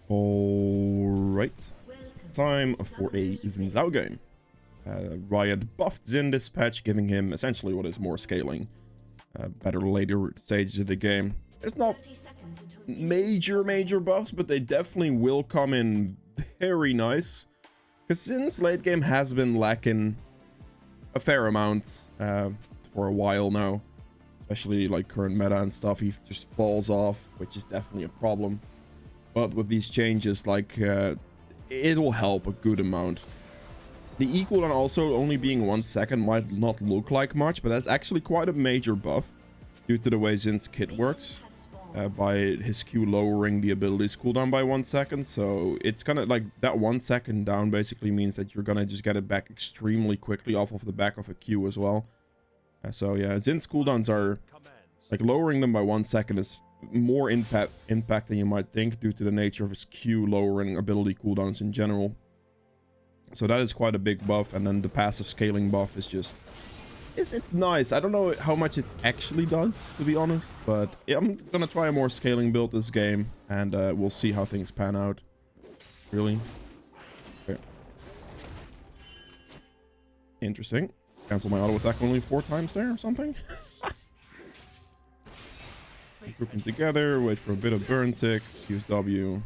Alright, time for a XIN ZHAO game. Riot buffed XIN this patch, giving him essentially what is more scaling. Better later stages of the game. There's not major buffs, but they definitely will come in very nice. Because XIN's late game has been lacking a fair amount for a while now. Especially like current meta and stuff, he just falls off, which is definitely a problem. But with these changes, like, it'll help a good amount. The E cooldown also only being 1 second might not look like much, but that's actually quite a major buff due to the way XIN's kit works. By his Q lowering the abilities cooldown by 1 second. So it's kind of like that 1 second down basically means that you're gonna just get it back extremely quickly off of the back of a Q as well. So yeah, XIN's cooldowns are like lowering them by 1 second is more impact than you might think due to the nature of his Q lowering ability cooldowns in general. So that is quite a big buff, and then the passive scaling buff is just it's nice. I don't know how much it actually does, to be honest, but yeah, I'm gonna try a more scaling build this game, and we'll see how things pan out. Really? Okay. Interesting. Cancel my auto attack only 4 times there or something. Group them together, wait for a bit of burn tick, use W.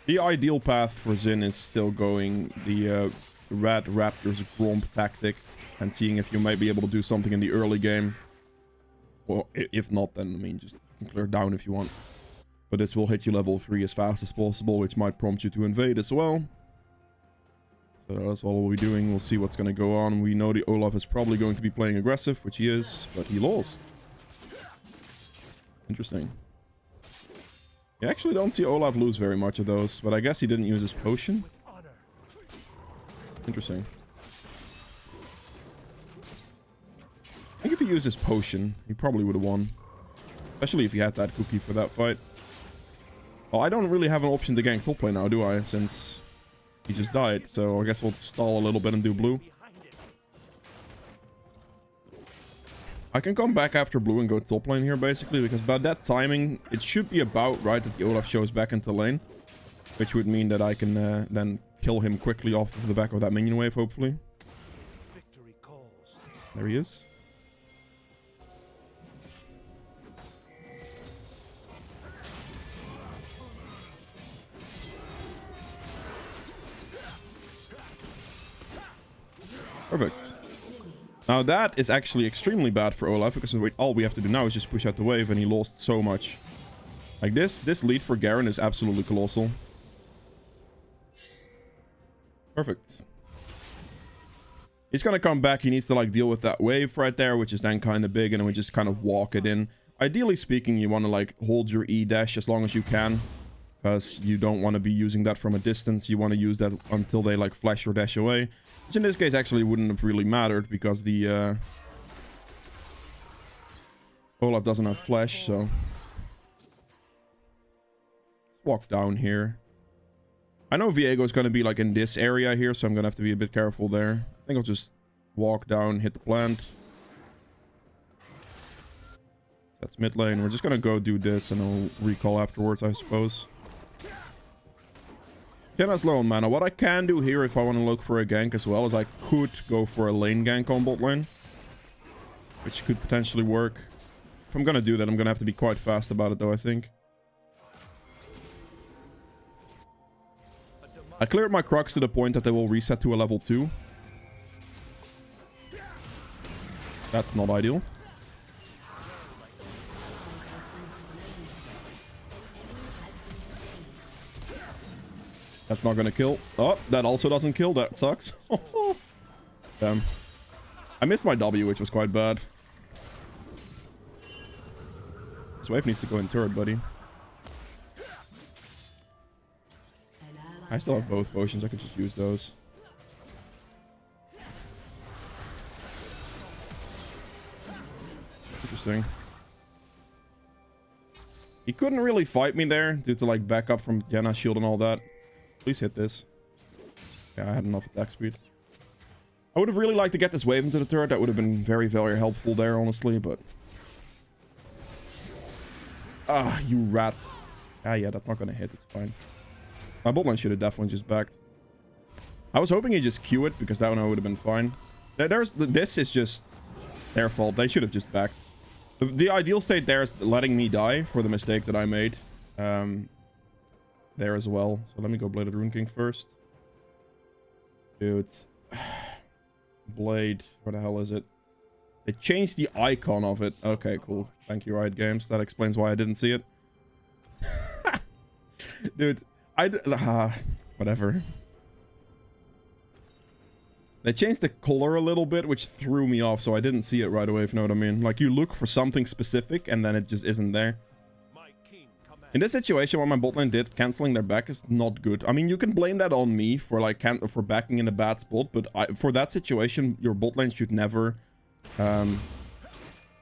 The ideal path for XIN is still going the Red Raptors Gromp tactic and seeing if you might be able to do something in the early game. Well, if not, then I mean just clear down if you want. But this will hit you level 3 as fast as possible, which might prompt you to invade as well. So that's all we'll be doing. We'll see what's going to go on. We know the Olaf is probably going to be playing aggressive, which he is, but he lost. Interesting. I actually don't see Olaf lose very much of those, but I guess he didn't use his potion. Interesting. I think if he used his potion, he probably would have won. Especially if he had that cookie for that fight. Oh, I don't really have an option to gank top lane now, do I? Since he just died, so I guess we'll stall a little bit and do blue. I can come back after blue and go top lane here, basically, because by that timing, it should be about right that the Olaf shows back into lane. Which would mean that I can then kill him quickly off of the back of that minion wave, hopefully. There he is. Perfect. Now that is actually extremely bad for Olaf, because all we have to do now is just push out the wave, and he lost so much. Like this lead for Garen is absolutely colossal. Perfect. He's gonna come back. He needs to like deal with that wave right there, which is then kind of big, and then we just kind of walk it in. Ideally speaking, you want to like hold your E dash as long as you can, because you don't want to be using that from a distance. You want to use that until they like flash or dash away, which in this case actually wouldn't have really mattered because the Olaf doesn't have flash. So walk down here. I know Viego is going to be like in this area here, so I'm going to have to be a bit careful there. I think I'll just walk down, hit the plant. That's mid lane. We're just going to go do this and I'll recall afterwards, I suppose. Kenna's low on mana. What I can do here if I want to look for a gank as well is I could go for a lane gank on bot lane, which could potentially work. If I'm going to do that, I'm going to have to be quite fast about it though, I think. I cleared my Crux to the point that they will reset to a level 2. That's not ideal. That's not gonna kill. Oh, that also doesn't kill. That sucks. Damn. I missed my W, which was quite bad. This wave needs to go in turret, buddy. I still have both potions. I could just use those. Interesting. He couldn't really fight me there due to like backup from Diana shield and all that. Please hit this. Yeah, I had enough attack speed. I would have really liked to get this wave into the turret. That would have been very, very helpful there, honestly, but... Ah, you rat. Ah, yeah, that's not gonna hit. It's fine. My bot lane should have definitely just backed. I was hoping he'd just Q it, because that one would have been fine. This is just their fault. They should have just backed. The ideal state there is letting me die for the mistake that I made. There as well. So let me go Bladed Rune King first. Dude. Blade. Where the hell is it? They changed the icon of it. Okay, cool. Thank you, Riot Games. That explains why I didn't see it. Dude, whatever. They changed the color a little bit, which threw me off, so I didn't see it right away, if you know what I mean. Like, you look for something specific, and then it just isn't there. In this situation, what my bot lane did, canceling their back is not good. I mean, you can blame that on me for, like, for backing in a bad spot, but for that situation, your bot lane should never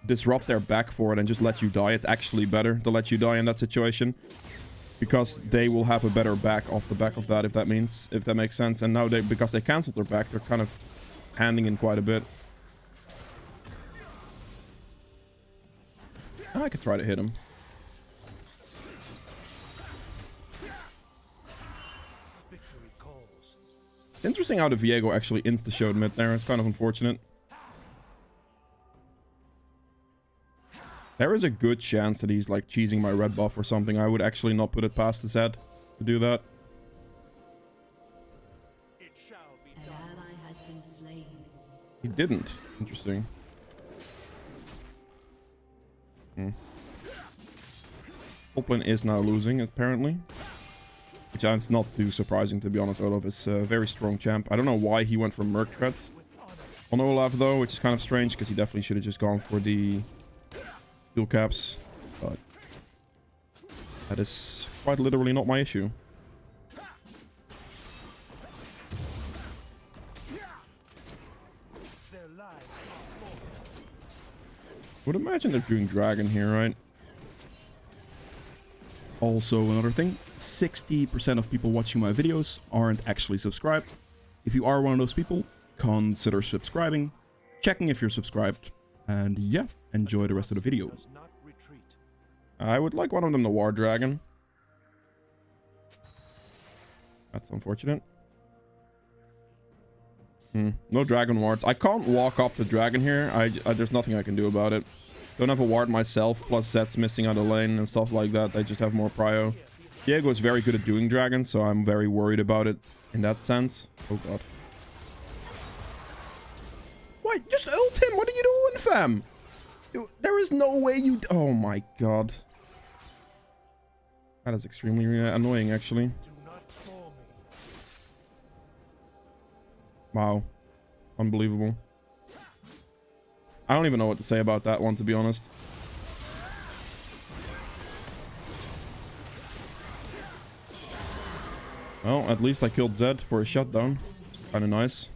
disrupt their back for it and just let you die. It's actually better to let you die in that situation, because they will have a better back off the back of that, if that makes sense. And now because they canceled their back, they're kind of handing in quite a bit. I could try to hit him. It's interesting how the Viego actually insta-showed mid there. It's kind of unfortunate. There is a good chance that he's like cheesing my red buff or something. I would actually not put it past his head to do that. An ally has been slain. He didn't. Interesting. Open is now losing, apparently. Which is not too surprising, to be honest. Olaf is a very strong champ. I don't know why he went for Merc Threats on Olaf, though, which is kind of strange, because he definitely should have just gone for the steel caps. But that is quite literally not my issue. Would imagine they're doing dragon here, right? Also, another thing, 60% of people watching my videos aren't actually subscribed. If you are one of those people, consider subscribing, checking if you're subscribed, and yeah, enjoy the rest of the video. I would like one of them to War Dragon. That's unfortunate. No dragon wards. I can't walk up the dragon here. There's nothing I can do about it. Don't have a ward myself, plus Zed's missing out of lane and stuff like that. They just have more prio. Diego is very good at doing dragons, so I'm very worried about it in that sense. Oh god. What? Just ult him! What are you doing, fam? Dude, there is no way you... Oh my god. That is extremely annoying, actually. Wow. Unbelievable. I don't even know what to say about that one, to be honest. Well, at least I killed Zed for a shutdown. Kind of nice.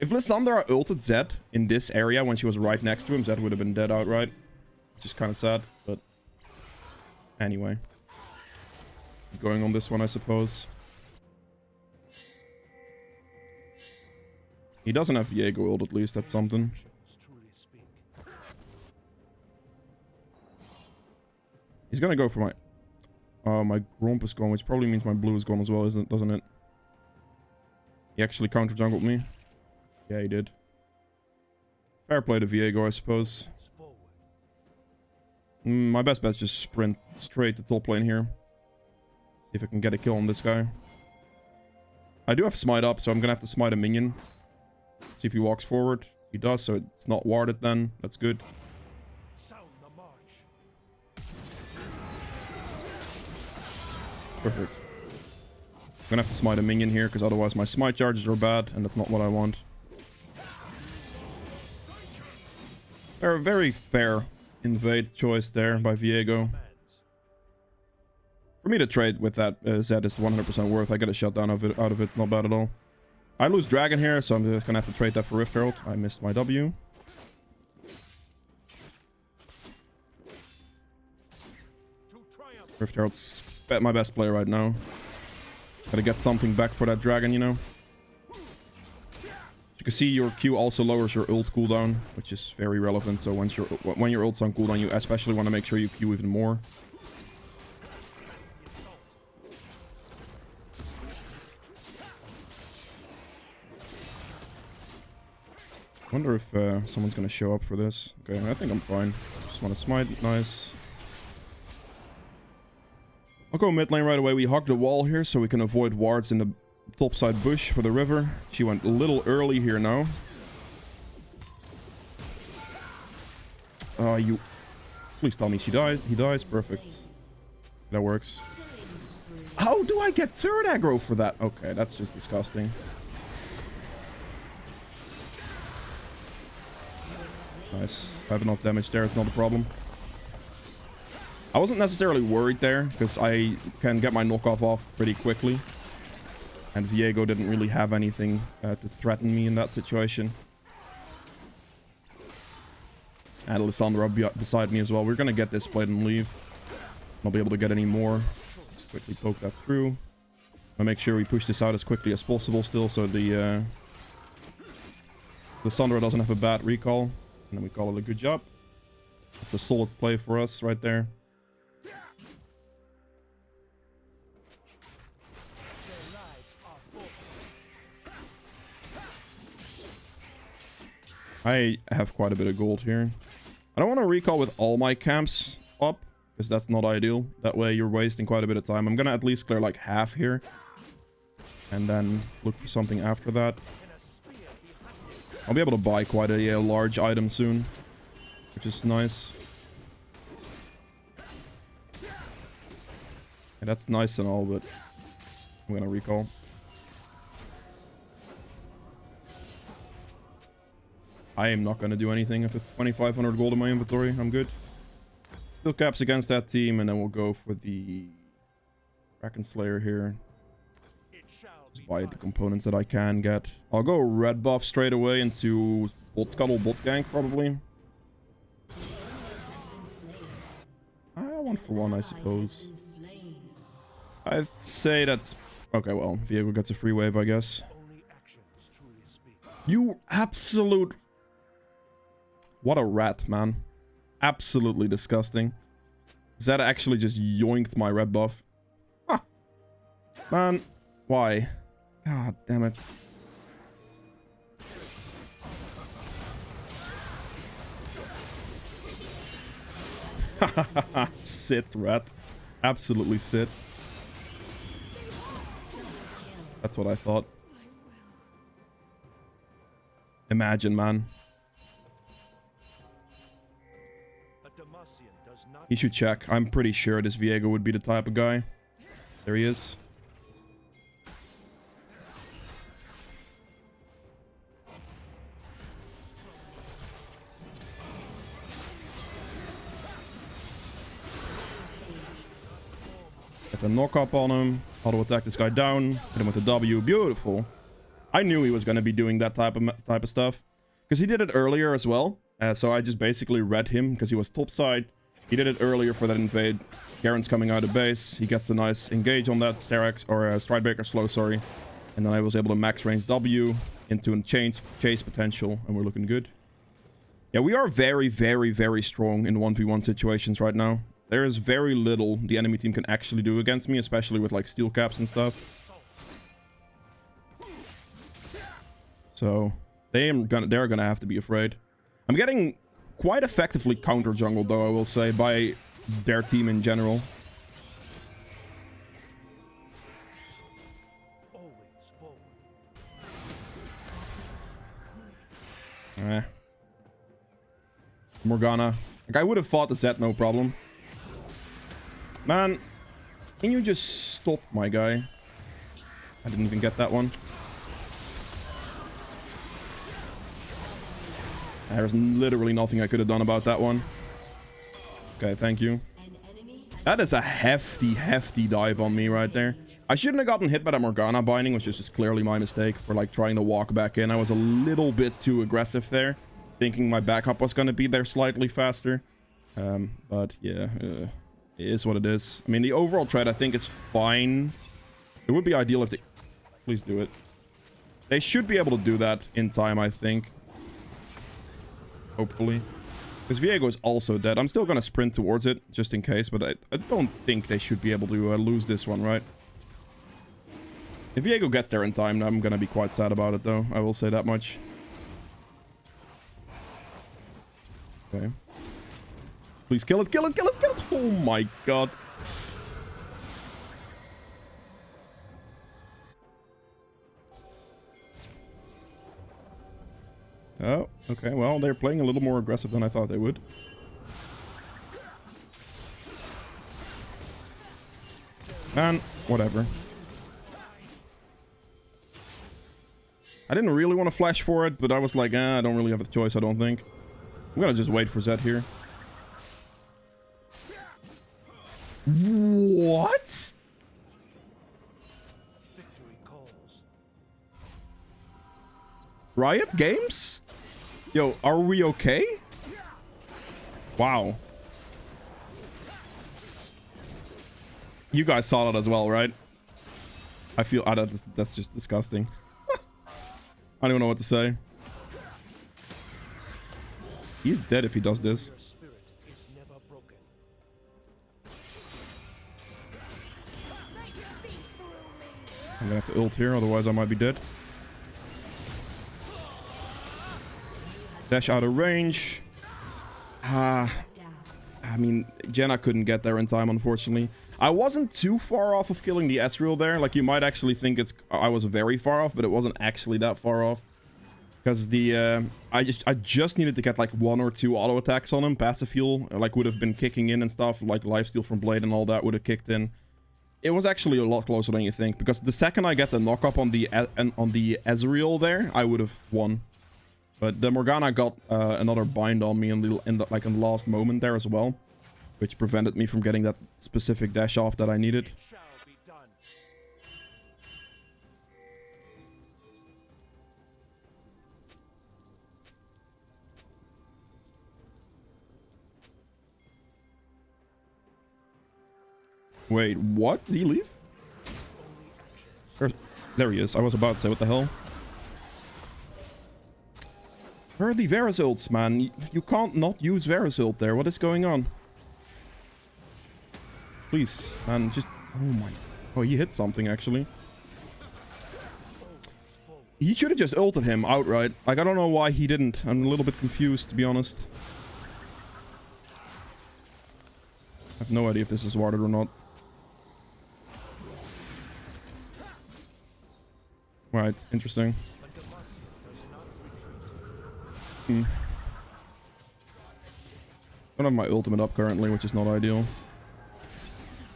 If Lysandra ulted Zed in this area when she was right next to him, Zed would have been dead outright. Which is kind of sad, but... Anyway. Going on this one, I suppose. He doesn't have Viego ult, at least. That's something. He's gonna go for my... my Gromp is gone, which probably means my blue is gone as well, doesn't it? He actually counter-jungled me. Yeah, he did. Fair play to Viego, I suppose. My best bet is just sprint straight to top lane here. See if I can get a kill on this guy. I do have smite up, so I'm gonna have to smite a minion. See if he walks forward. He does, so it's not warded then. That's good. Perfect. I'm gonna have to smite a minion here, because otherwise my smite charges are bad, and that's not what I want. A very fair invade choice there by Viego. For me to trade with that Zed is 100% worth. I get a shutdown out of it. It's not bad at all. I lose dragon here, so I'm just gonna have to trade that for Rift Herald. I missed my W. Rift Herald's my best player right now. Gotta get something back for that dragon, you know. You can see your Q also lowers your ult cooldown, which is very relevant. So when your ult's on cooldown, you especially want to make sure you Q even more. Wonder if someone's gonna show up for this. Okay, I think I'm fine. Just want to smite. Nice. I'll go mid lane right away. We hug the wall here so we can avoid wards in the topside bush for the river. She went a little early here now. You... Please tell me she dies. He dies. Perfect. That works. How do I get turret aggro for that? Okay, that's just disgusting. Nice. I have enough damage there. It's not a problem. I wasn't necessarily worried there, because I can get my knockoff off pretty quickly. And Viego didn't really have anything to threaten me in that situation. And Alessandra beside me as well. We're going to get this plate and leave. Not be able to get any more. Just quickly poke that through. I'll make sure we push this out as quickly as possible still, so the Alessandra doesn't have a bad recall. And then we call it a good job. It's a solid play for us right there. I have quite a bit of gold here. I don't want to recall with all my camps up, because that's not ideal. That way you're wasting quite a bit of time. I'm going to at least clear like half here. And then look for something after that. I'll be able to buy quite a large item soon, which is nice. And that's nice and all, but I'm going to recall. I am not going to do anything with 2,500 gold in my inventory. I'm good. Still caps against that team, and then we'll go for the Kraken Slayer here. Just buy the components that I can get. I'll go red buff straight away into Bolt Scuttle, Bolt Gank, probably. 1 for 1, I suppose. I'd say that's... Okay, well, Viego gets a free wave, I guess. You absolute... What a rat, man. Absolutely disgusting. Zed actually just yoinked my red buff. Huh. Man, why? God damn it. Sit, rat. Absolutely sit. That's what I thought. Imagine, man. He should check. I'm pretty sure this Viego would be the type of guy. There he is. Get a knock up on him. Auto attack this guy down. Hit him with a W. Beautiful. I knew he was going to be doing that type of stuff. Because he did it earlier as well. So I just basically read him because he was topside. He did it earlier for that invade. Garen's coming out of base. He gets a nice engage on that Sterex or Stridebreaker slow, sorry. And then I was able to max range W into a chase potential, and we're looking good. Yeah, we are very, very, very strong in 1v1 situations right now. There is very little the enemy team can actually do against me, especially with like steel caps and stuff. So they're gonna have to be afraid. I'm getting quite effectively counter jungled, though, I will say, by their team in general. Morgana. Like, I would have fought the Zed, no problem. Man, can you just stop, my guy? I didn't even get that one. There's literally nothing I could have done about that one. Okay, thank you. That is a hefty, hefty dive on me right there. I shouldn't have gotten hit by that Morgana binding, which is just clearly my mistake for like trying to walk back in. I was a little bit too aggressive there, thinking my backup was going to be there slightly faster. But yeah, it is what it is. I mean, the overall trade I think is fine. It would be ideal if they... Please do it. They should be able to do that in time, I think. Hopefully. Because Viego is also dead. I'm still going to sprint towards it, just in case. But I don't think they should be able to lose this one, right? If Viego gets there in time, I'm going to be quite sad about it, though. I will say that much. Okay. Please kill it, kill it, kill it, kill it. Oh my god. Oh, okay. Well, they're playing a little more aggressive than I thought they would. And whatever. I didn't really want to flash for it, but I was like, I don't really have a choice, I don't think. I'm gonna just wait for Zed here. What? Riot Games? Yo, are we okay? Wow. You guys saw that as well, right? I feel that's just disgusting. I don't even know what to say. He's dead if he does this. I'm gonna have to ult here, otherwise I might be dead. Dash out of range. I mean, Jenna couldn't get there in time, unfortunately. I wasn't too far off of killing the Ezreal there. Like, you might actually think I was very far off, but it wasn't actually that far off. Because the, I just needed to get like 1 or 2 auto attacks on him. Passive heal, like, would have been kicking in and stuff. Like, lifesteal from Blade and all that would have kicked in. It was actually a lot closer than you think. Because the second I get the knock up on the Ezreal there, I would have won. But the Morgana got another bind on me in the last moment there as well. Which prevented me from getting that specific dash off that I needed. Wait, what? Did he leave? There he is. I was about to say, what the hell? Where are the Varus ults, man? You can't not use Varus ult there. What is going on? Please, man, just... Oh my... Oh, he hit something, actually. He should have just ulted him outright. Like, I don't know why he didn't. I'm a little bit confused, to be honest. I have no idea if this is warded or not. Right, interesting. Don't have my ultimate up currently, which is not ideal.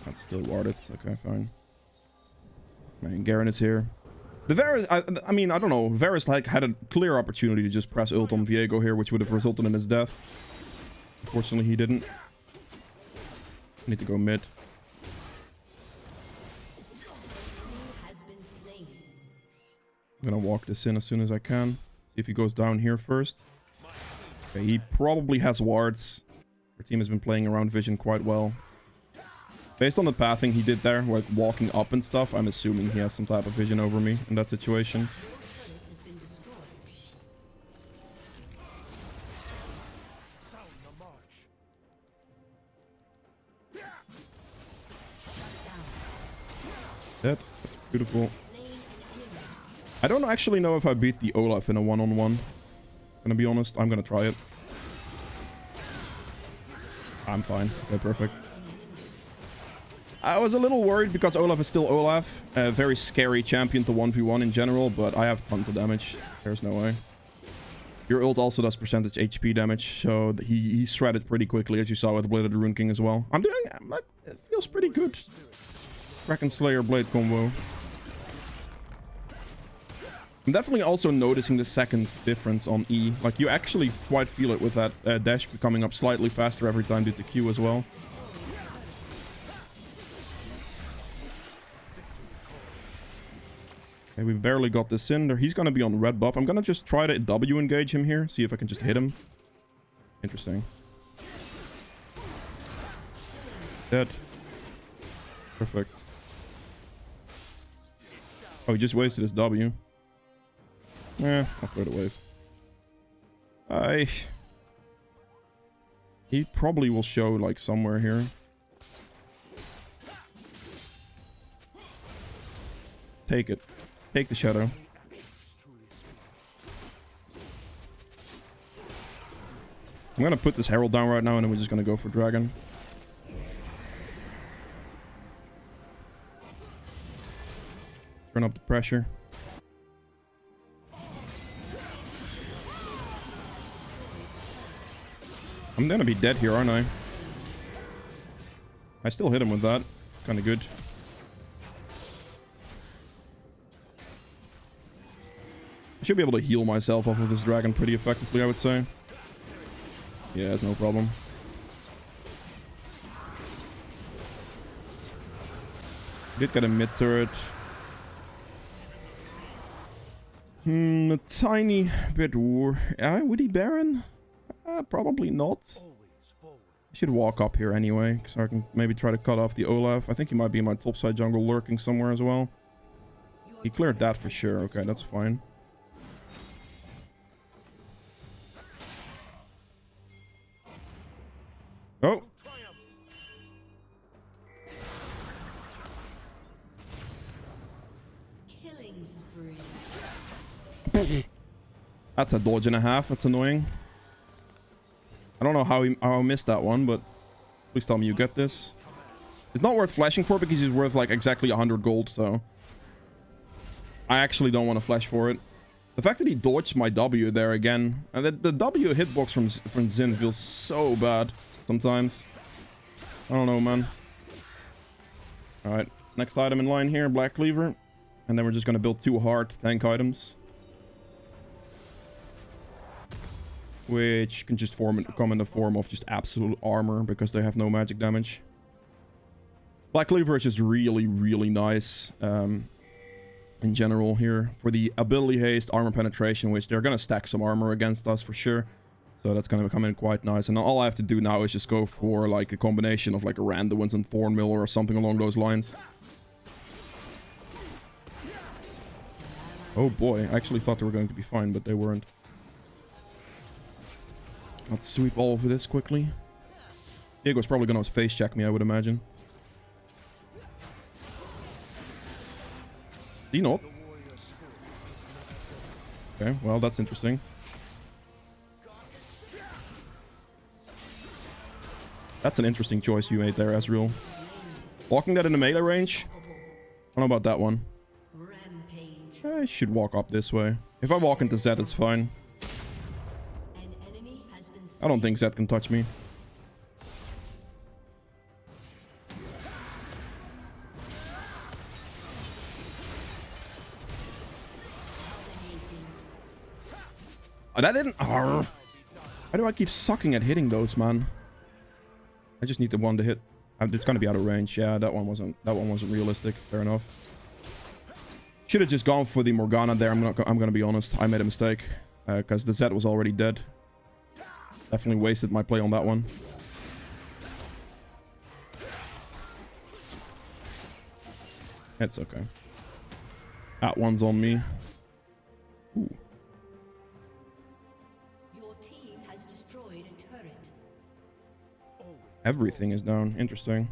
That's still warded. Okay, fine. Man, Garen is here. The Varus, I mean, I don't know. Varus like had a clear opportunity to just press ult on Viego here, which would have resulted in his death. Unfortunately, he didn't. I need to go mid. I'm gonna walk this in as soon as I can. See if he goes down here first. Okay, he probably has wards. Our team has been playing around vision quite well. Based on the pathing he did there, like walking up and stuff, I'm assuming he has some type of vision over me in that situation. That's beautiful. I don't actually know if I beat the Olaf in a one-on-one. Gonna be honest, I'm gonna try it. I'm fine. Okay, perfect. I was a little worried because Olaf is still Olaf. A very scary champion to 1v1 in general, but I have tons of damage. There's no way. Your ult also does percentage HP damage, so he shredded pretty quickly, as you saw with the Blade of the Rune King as well. It feels pretty good. Kraken Slayer Blade combo. I'm definitely also noticing the second difference on E. Like, you actually quite feel it with that dash coming up slightly faster every time due to Q as well. Okay, we barely got this in there. He's going to be on red buff. I'm going to just try to W engage him here. See if I can just hit him. Interesting. Dead. Perfect. Oh, he just wasted his W. I'll throw the wave. He probably will show, like, somewhere here. Take it. Take the shadow. I'm gonna put this Herald down right now, and then we're just gonna go for Dragon. Turn up the pressure. I'm gonna be dead here, aren't I? I still hit him with that. Kinda good. I should be able to heal myself off of this dragon pretty effectively, I would say. Yeah, it's no problem. Did get a mid turret. A tiny bit would he Baron? Probably not. I should walk up here anyway, so I can maybe try to cut off the Olaf. I think he might be in my topside jungle lurking somewhere as well. He cleared that for sure. Okay, that's fine. Oh! Killing spree. That's a dodge and a half. That's annoying. I don't know how I missed that one, but please tell me you get this. It's not worth flashing for because he's worth like exactly 100 gold, so I actually don't want to flash for it. The fact that he dodged my W there again, and the W hitbox from XIN feels so bad sometimes. I don't know, man. Alright, next item in line here, Black Cleaver. And then we're just gonna build 2 hard tank items, which can just come in the form of just absolute armor because they have no magic damage. Black Cleaver is just really, really nice in general here for the ability haste, armor penetration, which they're gonna stack some armor against us for sure. So that's gonna come in quite nice. And all I have to do now is just go for like a combination of like a Randuin's and Thornmill or something along those lines. Oh boy, I actually thought they were going to be fine, but they weren't. Let's sweep all of this quickly. Diego's probably gonna face check me, I would imagine. Did he not? Okay, well, that's interesting. That's an interesting choice you made there, Ezreal. Walking that in the melee range? I don't know about that one. Rampage. I should walk up this way. If I walk into Zed, it's fine. An enemy has been I don't think Zed can touch me. Oh, that didn't... Arrgh. Why do I keep sucking at hitting those, man? I just need the one to hit. It's gonna be out of range. Yeah, that one wasn't realistic. Fair enough. Should have just gone for the Morgana there. I'm gonna be honest. I made a mistake because the Zed was already dead. Definitely wasted my play on that one. It's okay. That one's on me. Ooh. Your team has destroyed a turret. Everything is down. Interesting.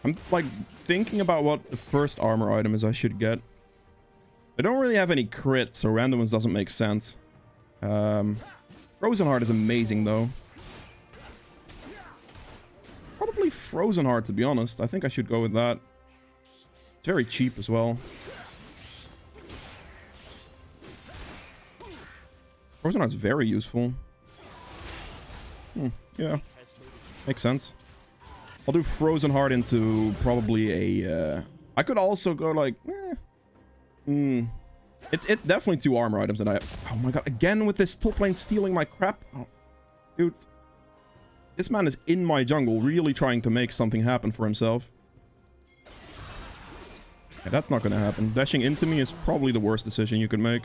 I'm like thinking about what the first armor item is I should get. I don't really have any crits, so random ones doesn't make sense. Frozen Heart is amazing though. Probably Frozen Heart, to be honest. I think I should go with that. It's very cheap as well. Frozen Heart's very useful. Yeah. Makes sense. I'll do Frozen Heart into probably a... I could also go like... It's definitely 2 armor items that I... Oh my god, again with this top lane stealing my crap. Oh, dude. This man is in my jungle, really trying to make something happen for himself. Yeah, that's not gonna happen. Dashing into me is probably the worst decision you could make.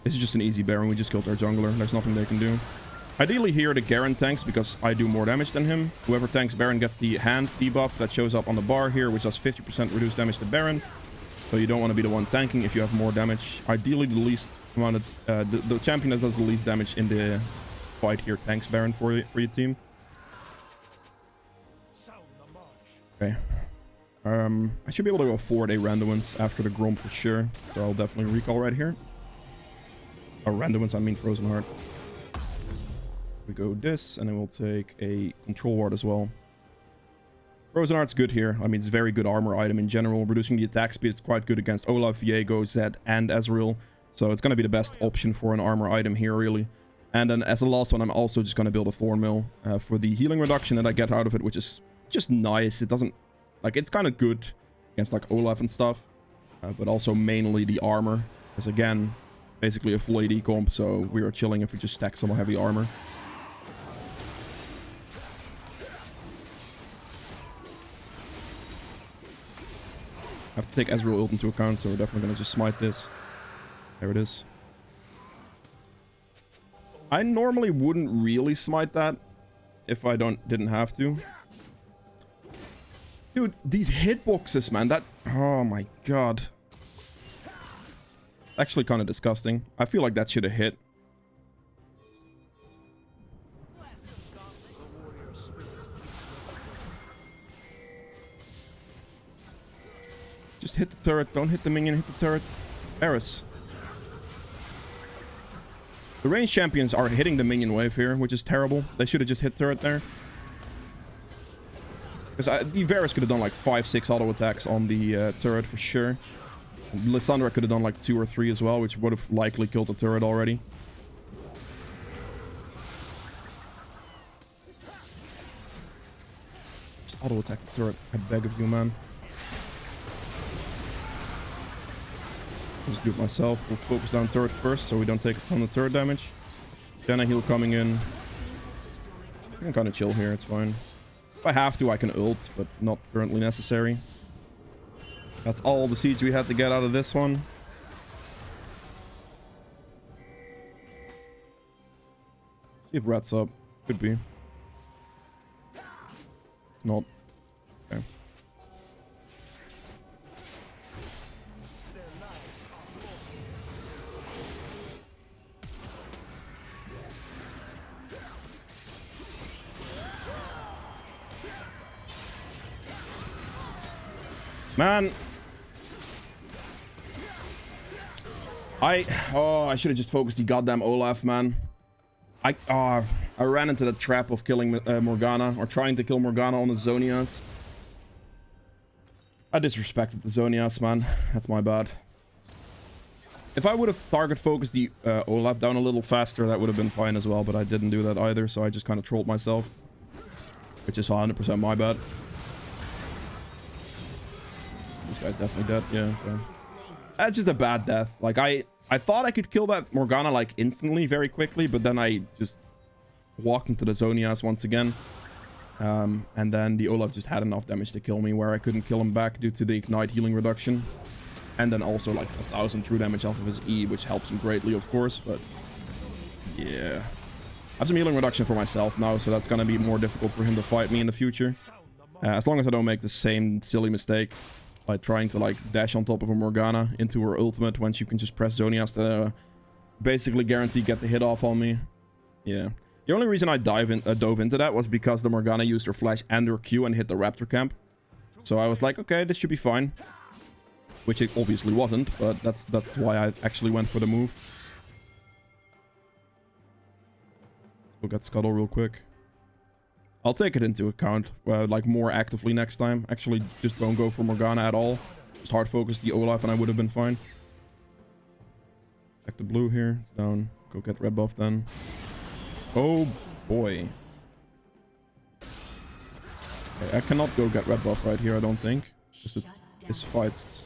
This is just an easy Baron. We just killed our jungler. There's nothing they can do. Ideally here the Garen tanks because I do more damage than him. Whoever tanks Baron gets the hand debuff that shows up on the bar here, which does 50% reduced damage to Baron. So you don't want to be the one tanking if you have more damage. Ideally the least amount of... the champion that does the least damage in the fight here tanks Baron for your team. Okay. I should be able to afford a Randuin's after the Grom for sure. So I'll definitely recall right here. Oh, Randuin's, I mean Frozen Heart. We go this, and then we'll take a Control Ward as well. Frozen Heart's good here. I mean, it's a very good armor item in general. Reducing the attack speed is quite good against Olaf, Viego, Zed, and Ezreal. So it's going to be the best option for an armor item here, really. And then as the last one, I'm also just going to build a Thorn Mill for the healing reduction that I get out of it, which is just nice. It doesn't... Like, it's kind of good against, like, Olaf and stuff. But also mainly the armor. Because, again, basically a full AD comp, so we are chilling if we just stack some heavy armor. I have to take Ezreal ult into account, so we're definitely going to just smite this. There it is. I normally wouldn't really smite that if I didn't have to. Dude, these hitboxes, man, that... Oh my god. Actually kind of disgusting. I feel like that should have hit. Just hit the turret. Don't hit the minion. Hit the turret. Eris. The ranged champions are hitting the minion wave here, which is terrible. They should have just hit turret there. Because the Varus could have done like 5-6 auto attacks on the turret for sure. Lissandra could have done like 2 or 3 as well, which would have likely killed the turret already. Just auto attack the turret. I beg of you, man. Just do it myself. We'll focus down turret first so we don't take a ton of turret damage. Then a heal coming in. I can kind of chill here, it's fine. If I have to, I can ult, but not currently necessary. That's all the siege we had to get out of this one. See if Rat's up. Could be. It's not. Okay. Man. I should have just focused the goddamn Olaf, man. I ran into the trap of killing Morgana, or trying to kill Morgana on the Zonias. I disrespected the Zonias, man. That's my bad. If I would have target focused the Olaf down a little faster, that would have been fine as well, but I didn't do that either, so I just kind of trolled myself. Which is 100% my bad. This guy's definitely dead. Yeah, okay. That's just a bad death. Like, I thought I could kill that Morgana, like, instantly, very quickly, but then I just walked into the Zonias once again. And then the Olaf just had enough damage to kill me, where I couldn't kill him back due to the Ignite healing reduction. And then also, like, 1,000 true damage off of his E, which helps him greatly, of course, but... Yeah. I have some healing reduction for myself now, so that's gonna be more difficult for him to fight me in the future. As long as I don't make the same silly mistake. Like trying to like dash on top of a Morgana into her ultimate when she can just press Zonias to basically guarantee get the hit off on me. Yeah. The only reason I dove into that was because the Morgana used her flash and her Q and hit the Raptor camp. So I was like, okay, this should be fine. Which it obviously wasn't, but that's why I actually went for the move. We'll get Scuttle real quick. I'll take it into account, like, more actively next time. Actually, just don't go for Morgana at all. Just hard focus the Olaf and I would have been fine. Check the blue here. It's down. Go get red buff then. Oh, boy. Okay, I cannot go get red buff right here, I don't think. This fight's...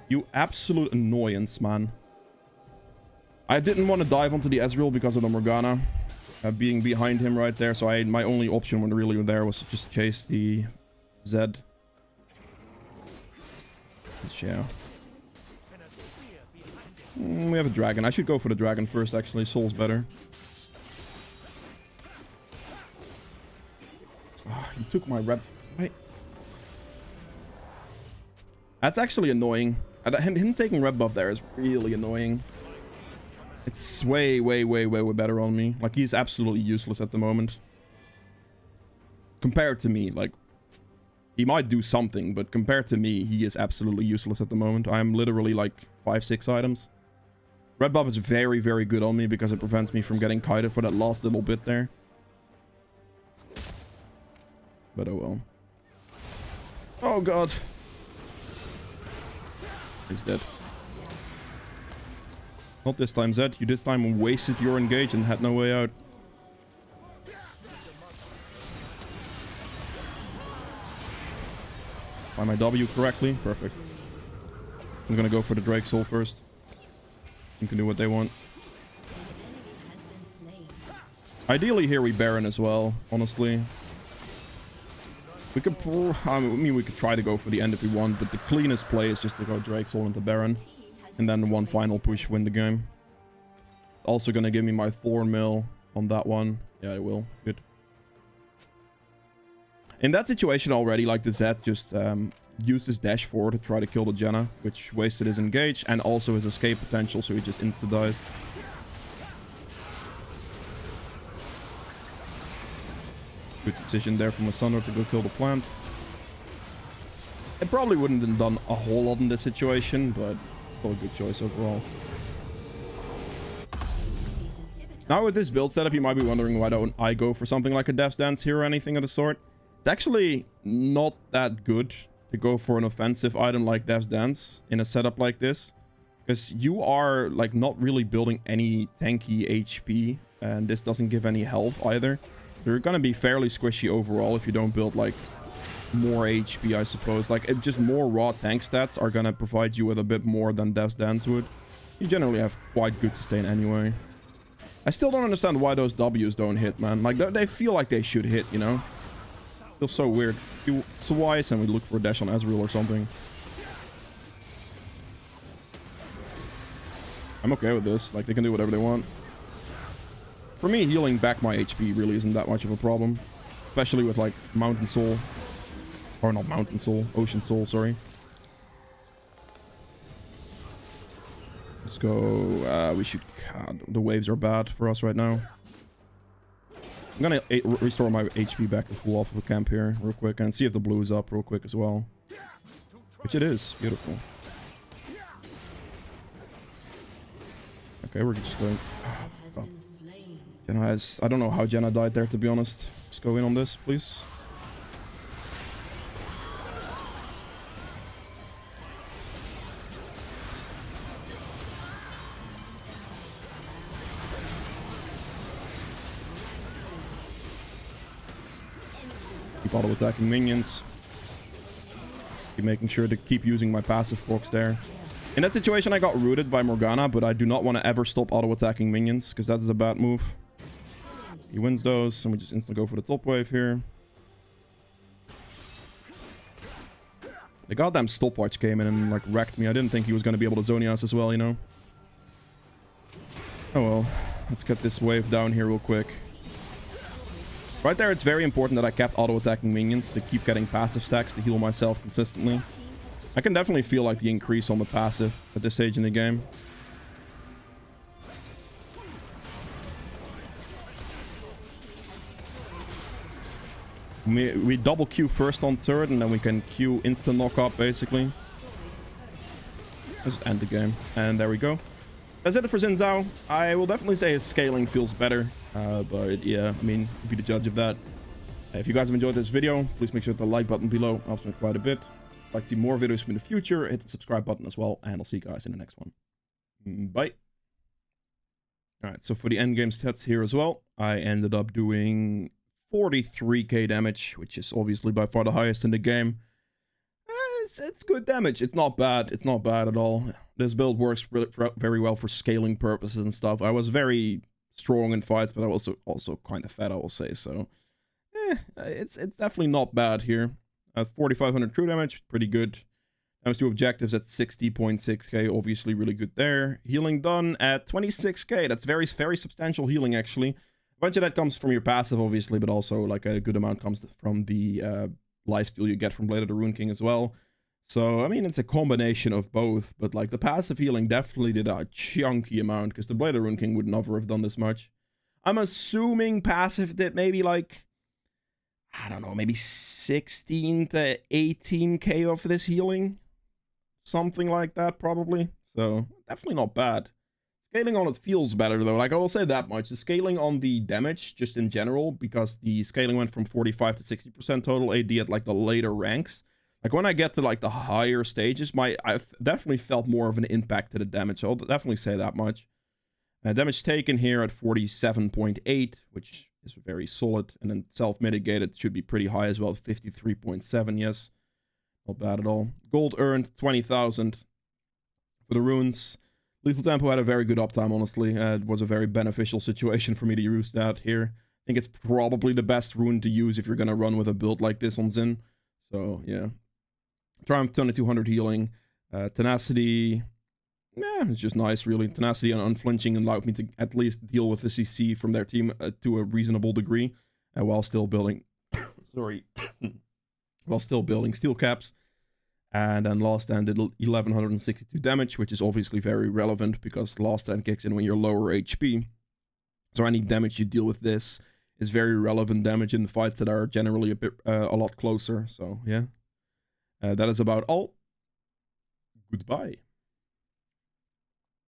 You absolute annoyance, man. I didn't want to dive onto the Ezreal because of the Morgana being behind him right there, so my only option when really there was to just chase the Zed. Yeah. We have a dragon. I should go for the dragon first, actually. Soul's better. took my red... Wait. That's actually annoying. Him taking red buff there is really annoying. It's way better on me. Like, he's absolutely useless at the moment. Compared to me, like... He might do something, but compared to me, he is absolutely useless at the moment. I'm literally like 5-6 items. Red buff is very good on me because it prevents me from getting kited for that last little bit there. But oh well. Oh god. He's dead. Not this time, Zed. You this time wasted your engage and had no way out. Find my W correctly. Perfect. I'm gonna go for the Drake Soul first. You can do what they want. Ideally here we Baron as well, honestly. We could I mean, we could try to go for the end if we want, but the cleanest play is just to go Drake Soul into Baron. And then one final push, win the game. Also gonna give me my Thorn Mill on that one. Yeah, it will. Good. In that situation already, like the Zed just used his dash forward to try to kill the Janna, which wasted his engage and also his escape potential, so he just insta-dies. Good decision there from the Sunder to go kill the plant. It probably wouldn't have done a whole lot in this situation, but still a good choice overall. Now with this build setup, you might be wondering why don't I go for something like a Death's Dance here or anything of the sort. It's actually not that good to go for an offensive item like Death's Dance in a setup like this, because you are like not really building any tanky HP, and this doesn't give any health either. You're gonna be fairly squishy overall if you don't build like more HP, I suppose. Like just more raw tank stats are gonna provide you with a bit more than Death's Dance would. You generally have quite good sustain anyway. I still don't understand why those W's don't hit, man. Like they feel like they should hit, you know? Feels so weird. Do twice and we look for a dash on Ezreal or something. I'm okay with this. Like, they can do whatever they want. For me, healing back my HP really isn't that much of a problem. Especially with, like, Mountain Soul. Or not Mountain Soul. Ocean Soul, sorry. Let's go. We should... God, the waves are bad for us right now. I'm gonna restore my HP back to full off of a camp here real quick and see if the blue is up real quick as well. Which it is. Beautiful. Okay, we're just going... Oh, God. Janna has... I don't know how Janna died there, to be honest. Just go in on this, please. Keep auto-attacking minions. Keep making sure to keep using my passive procs there. In that situation, I got rooted by Morgana, but I do not want to ever stop auto-attacking minions, because that is a bad move. He wins those, and we just instantly go for the top wave here. The goddamn stopwatch came in and, like, wrecked me. I didn't think he was going to be able to Zonias as well, you know? Oh well. Let's get this wave down here real quick. Right there, it's very important that I kept auto-attacking minions to keep getting passive stacks to heal myself consistently. I can definitely feel like the increase on the passive at this stage in the game. We double Q first on turret and then we can Q instant knock up basically. Let's just end the game. And there we go. That's it for XIN ZHAO. I will definitely say his scaling feels better. But yeah, I mean, be the judge of that. If you guys have enjoyed this video, please make sure to hit the like button below. It helps me quite a bit. If you'd like to see more videos from in the future, hit the subscribe button as well. And I'll see you guys in the next one. Bye. Alright, so for the endgame stats here as well, I ended up doing 43k damage, which is obviously by far the highest in the game. It's good damage. It's not bad. It's not bad at all. This build works very well for scaling purposes and stuff. I was very strong in fights, but I was also kind of fat, I will say. So, it's definitely not bad here. 4,500 true damage, pretty good. Damage to objectives at 60.6k, obviously really good there. Healing done at 26k. That's very substantial healing, actually. A bunch of that comes from your passive, obviously, but also like a good amount comes from the lifesteal you get from Blade of the Rune King as well. So, I mean, it's a combination of both, but like the passive healing definitely did a chunky amount, because the Blade of the Rune King would never have done this much. I'm assuming passive did maybe like, I don't know, maybe 16 to 18k of this healing. Something like that, probably. So, definitely not bad. Scaling on it feels better, though. Like, I will say that much. The scaling on the damage, just in general, because the scaling went from 45 to 60% total AD at, like, the later ranks. Like, when I get to, like, the higher stages, I've definitely felt more of an impact to the damage. I'll definitely say that much. Damage taken here at 47.8, which is very solid. And then self-mitigated should be pretty high as well, 53.7, yes. Not bad at all. Gold earned, 20,000. For the runes, Lethal Tempo had a very good uptime, honestly. It was a very beneficial situation for me to use that here. I think it's probably the best rune to use if you're going to run with a build like this on XIN. So, yeah. Triumph 2200 healing. Tenacity, it's just nice, really. Tenacity and Unflinching allowed me to at least deal with the CC from their team to a reasonable degree, while still building... sorry. while still building steel caps. And then Last Stand did 1162 damage, which is obviously very relevant because Last Stand kicks in when you're lower HP. So any damage you deal with this is very relevant damage in fights that are generally a lot closer. So yeah, that is about all. Goodbye.